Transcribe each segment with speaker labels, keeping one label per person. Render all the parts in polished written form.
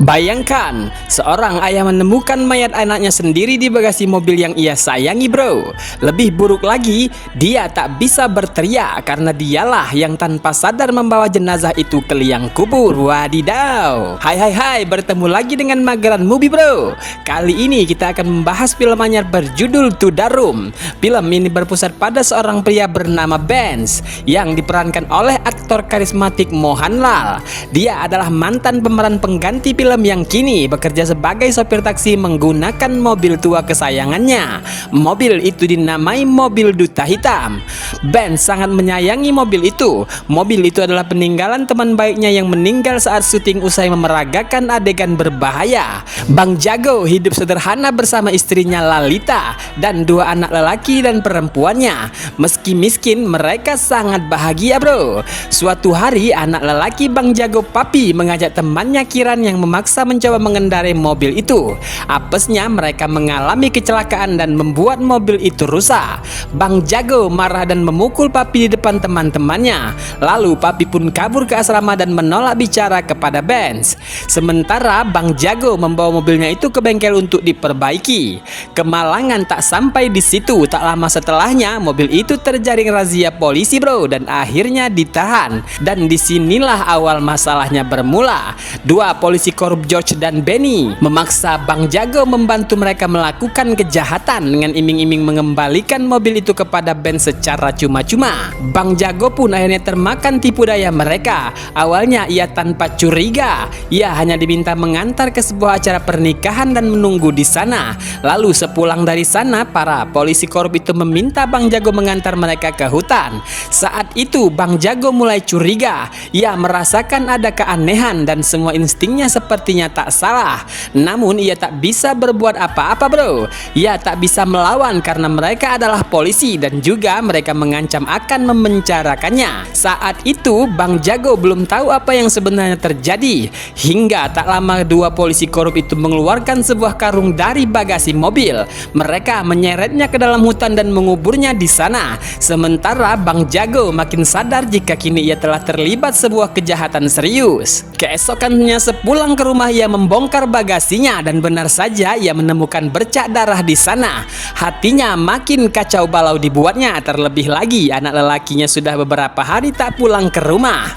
Speaker 1: Bayangkan, seorang ayah menemukan mayat anaknya sendiri di bagasi mobil yang ia sayangi, bro. Lebih buruk lagi, dia tak bisa berteriak karena dialah yang tanpa sadar membawa jenazah itu ke liang kubur. Wadidaw. Hai, bertemu lagi dengan Mageran Movie, bro. Kali ini kita akan membahas film anyar berjudul To The Room. Film ini berpusat pada seorang pria bernama Benz yang diperankan oleh aktor karismatik Mohanlal. Dia adalah mantan pemeran pengganti film yang kini bekerja sebagai sopir taksi menggunakan mobil tua kesayangannya. Mobil itu dinamai mobil duta hitam. Ben sangat menyayangi mobil itu. Mobil itu adalah peninggalan teman baiknya yang meninggal saat syuting usai memeragakan adegan berbahaya. Bang Jago hidup sederhana bersama istrinya Lalita dan dua anak lelaki dan perempuannya. Meski miskin, mereka sangat bahagia, bro. Suatu hari anak lelaki Bang Jago, Papi, mengajak temannya Kiran yang memaksa mencoba mengendarai mobil itu. Apesnya mereka mengalami kecelakaan dan membuat mobil itu rusak. Bang Jago marah dan memukul Papi di depan teman-temannya. Lalu Papi pun kabur ke asrama dan menolak bicara kepada Benz. Sementara Bang Jago membawa mobilnya itu ke bengkel untuk diperbaiki. Kemalangan tak sampai di situ. Tak lama setelahnya mobil itu terjaring razia polisi, bro, dan akhirnya ditahan. Dan disinilah awal masalahnya bermula. Dua polisi korup George dan Benny memaksa Bang Jago membantu mereka melakukan kejahatan dengan iming-iming mengembalikan mobil itu kepada Benz secara cuma-cuma. Bang Jago pun akhirnya termakan tipu daya mereka. Awalnya ia tanpa curiga. Ia hanya diminta mengantar ke sebuah acara pernikahan dan menunggu di sana. Lalu sepulang dari sana, para polisi korup itu meminta Bang Jago mengantar mereka ke hutan. Saat itu Bang Jago mulai curiga. Ia merasakan ada keanehan dan semua instingnya sepertinya tak salah. Namun ia tak bisa berbuat apa-apa, bro. Ia tak bisa melawan karena mereka adalah polisi dan juga mereka mengancam akan memenjarakannya. Saat itu Bang Jago belum tahu apa yang sebenarnya terjadi. Hingga tak lama dua polisi korup itu mengeluarkan sebuah karung dari bagasi mobil. Mereka menyeretnya ke dalam hutan dan menguburnya di sana. Sementara Bang Jago makin sadar jika kini ia telah terlibat sebuah kejahatan serius. Keesokannya sepulang ke rumah ia membongkar bagasinya dan benar saja ia menemukan bercak darah di sana. Hatinya makin kacau balau dibuatnya, terlebih lagi anak lelakinya sudah beberapa hari tak pulang ke rumah.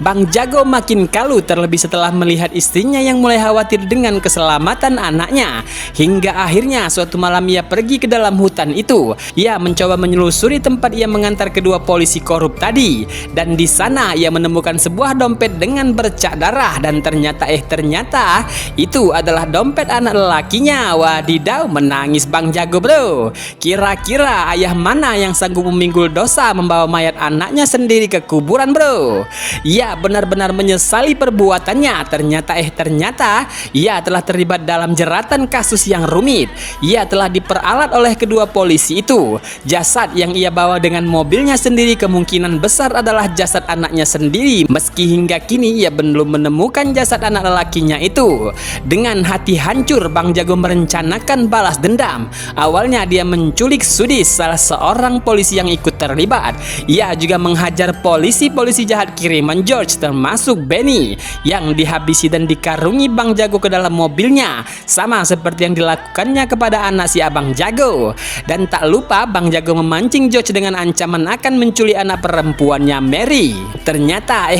Speaker 1: Bang Jago makin kalut terlebih setelah melihat istrinya yang mulai khawatir dengan keselamatan anaknya. Hingga akhirnya suatu malam ia pergi ke dalam hutan itu. Ia mencoba menyelusuri tempat ia mengantar kedua polisi korup tadi. Dan di sana ia menemukan sebuah dompet dengan bercak darah dan ternyata itu adalah dompet anak lelakinya. Wadidaw, menangis Bang Jago, bro. Kira-kira ayah mana yang sanggup memikul dosa membawa mayat anaknya sendiri ke kuburan, bro? Ia benar-benar menyesali perbuatannya. Ternyata ia telah terlibat dalam jeratan kasus yang rumit. Ia telah diperalat oleh kedua polisi itu. Jasad yang ia bawa dengan mobilnya sendiri kemungkinan besar adalah jasad anaknya sendiri. Meski hingga kini ia belum menemukan jasad anak lelakinya itu. Dengan hati hancur, Bang Jago merencanakan balas dendam. Awalnya dia menculik Sudis, salah seorang polisi yang ikut terlibat. Ia juga menghajar polisi-polisi jahat kiriman George termasuk Benny yang dihabisi dan dikarungi Bang Jago ke dalam mobilnya, sama seperti yang dilakukannya kepada anak si Abang Jago. Dan tak lupa Bang Jago memancing George dengan ancaman akan menculik anak perempuannya Mary. Ternyata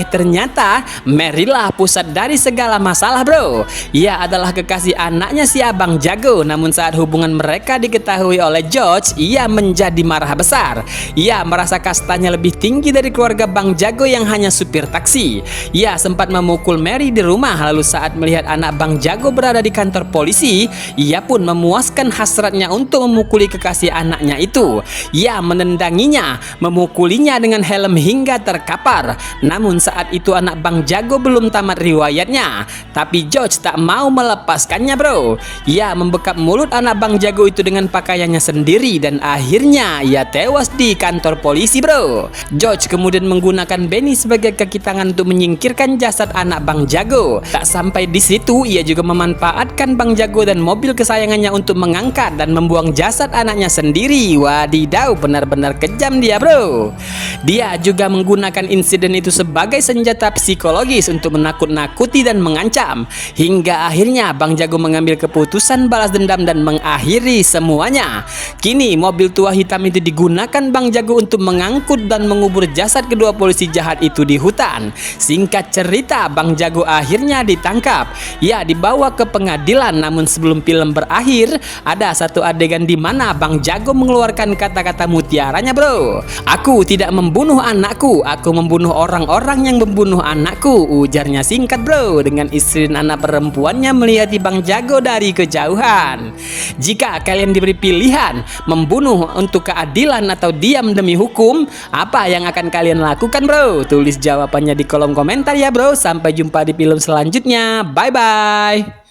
Speaker 1: Mary lah pusat dari segala masalah, bro. Ia adalah kekasih anaknya si Abang Jago. Namun saat hubungan mereka diketahui oleh George, ia menjadi marah besar. Ia merasa kastanya lebih tinggi dari keluarga Bang Jago yang hanya supir taksi. Ia sempat memukul Mary di rumah. Lalu saat melihat anak Bang Jago berada di kantor polisi, ia pun memuaskan hasratnya untuk memukuli kekasih anaknya itu. Ia menendanginya, memukulinya dengan helm hingga terkapar. Namun saat itu anak Bang Jago belum tamat riwayatnya. Tapi George tak mau melepaskannya, bro. Ia membekap mulut anak Bang Jago itu dengan pakaiannya sendiri dan akhirnya ia tewas di kantor polisi, bro. George kemudian menggunakan Benny sebagai kaki tangan untuk menyingkirkan jasad anak Bang Jago. Tak sampai di situ, ia juga memanfaatkan Bang Jago dan mobil kesayangannya untuk mengangkat dan membuang jasad anaknya sendiri. Wadidaw, benar-benar kejam dia, bro. Dia juga menggunakan insiden itu sebagai senjata psikologis untuk menakut-nakuti dan mengancam. dendam. Hingga akhirnya Bang Jago mengambil keputusan balas dendam dan mengakhiri semuanya. Kini mobil tua hitam itu digunakan Bang Jago untuk mengangkut dan mengubur jasad kedua polisi jahat itu di hutan. Singkat cerita, Bang Jago akhirnya ditangkap. Ia dibawa ke pengadilan, namun sebelum film berakhir, ada satu adegan di mana Bang Jago mengeluarkan kata-kata mutiaranya, bro. "Aku tidak membunuh anakku, aku membunuh orang-orang yang membunuh anakku," ujarnya singkat, bro, dengan istri dan anak perempuannya melihat Bang Jago dari kejauhan. Jika kalian diberi pilihan membunuh untuk keadilan atau diam demi hukum, apa yang akan kalian lakukan, bro? Tulis jawabannya di kolom komentar ya, bro. Sampai jumpa di film selanjutnya. Bye bye.